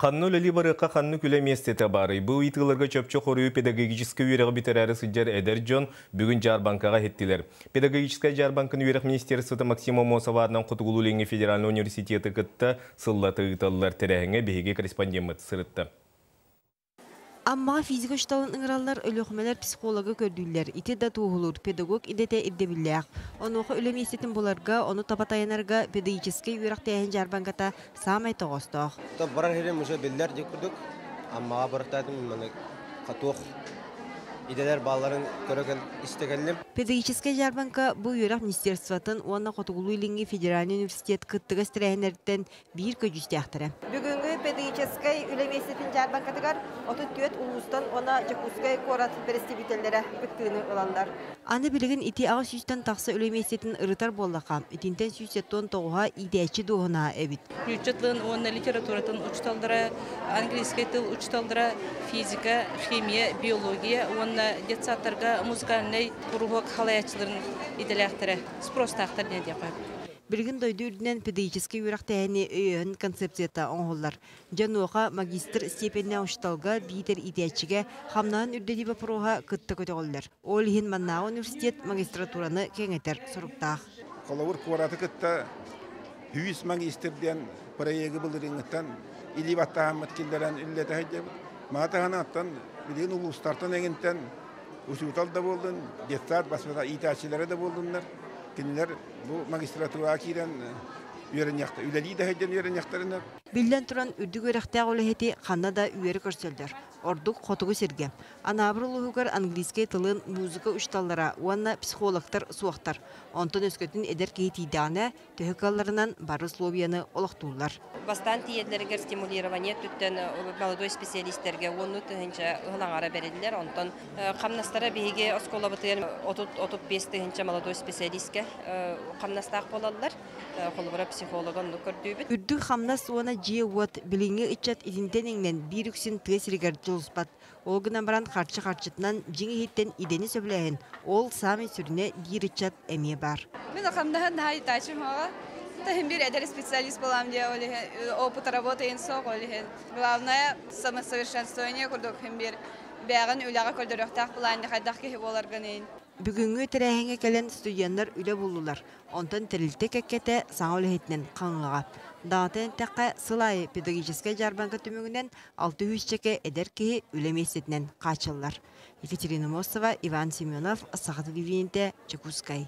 Қанну ләли барыққа қанну күлі местеті бары. Бұл итыларға чөпчі қорыю педагогическі үйрегі бітірәрі сұджар әдер Джон бүгін Жарбанкаға хеттілер. Педагогическая Жарбанкын үйрек министерствоты Максима Мосовадынан Құтығылу Ленге Федеральный университеті күтті сыллаты ұйталылар тәрәңе бейге корреспондент сырытты. Amma fizika ştalın ıngırallar ölüqmeler psikologu kördüller. İti da tuğulur. Pedagog idete iddebilliyaq. Onu ölemi istetin bularga, onu tapatayanarga pedagogiski uyrak tehin Jarbankata samay toğostaq. Baran hele müse biller dikurduk. Amma barıqtadım qatuq. İdeler bağların köröken istekenlim. Pedagogiski Jarbanka bu uyrak ministersvatın ona Qotuğulu Ilingi Federalny Universitet kıttığı strehenerden bir köcüste ahtara. Bugünkü pedagogiski ölemi istetin Jarbankatıgar 34 ulustan ona Jakuskay Korat prestibitellere kıttığını olanlar. Anı bilgin iti ağız yüzden taqsa ölemi istetin ırıtar bollaqam. İtinten süysetton toğuha ideçi doğuna evit. Hüccetlığın ona literaturatın uçtaldıra, Angliskay tıl uçtaldıra, fizika, химия, биология, ona детсаттарга музыкальный кругок халаячыларын иделяқтыры, спростақтыр не деп қойып. Біргін дойды үрдінен педагогический үйрақтайыны өйін концепцията оңғылар. Жануға магистр степеніне ұшталға бейтер идеячіге хамнаған үрдеді бапыруға күтті көтеғылдар. Ол ең Маннағы университет магистратураны кеңетер сұрыптақ. Қолауыр куараты күтті хүйіс магистрден проегі бұлдырыңыттан иливатта хамматкелдерін үллеті хайдебі. Мағатағаны аттан білген ұлыстартан әгінттен ұсутал да болдың, деттар басмада итачилері де болдыңдар. Кенелер бұл магистратура кирен үйеріняқты, үләлі де хайден үйеріняқтарындар. Билден тұран үрдік өріқтағы олығеті қанна да үйері көрсөлдер. Ордук хотугу серге. Анабыр улугар английский тылын музыка ушталлара, уанна психологтар суақтар. Онтон өскөтін эдер кейтиданы төһөкалларынан бары словияны олақтуулар. Бастан тиедлерге стимулирование түттен молодой специалисттерге онну тыгынча ылаңара берилер. Онтон камнастара биге оскола бытын 35 тыгынча молодой специалистке камнастак болалар. Холбора психологон көрдүбүт. Үрдүк хамнас уана жие вот билинге ичат идинтенеңнен бирүксин тесригер жолспат. Ол гынан баран харчы-харчытынан жиңи хиттен идени сөбләһен. Ол сами сүрүнө диричат эме бар. Мен камдахан хайтачым ага. Тахим бир эдер специалист болам дия оле опыт работы инсок оле. Главное самосовершенствование курдук химбир. Бягын үләгә көлдөрөктак булан хайдак ки боларганын. Бүгүнгү терәһеңе келен студенттар үле булдылар. Онтан терилте кеккете саңол хетнен каңга. Датен тәккә сылай педагогическая Жарбанка төмөгүнен 600 чеке эдер ки үлемесетнен качыллар. Екатерина Мосова, Иван Семенов, Сахат Вивинте, Чекускай.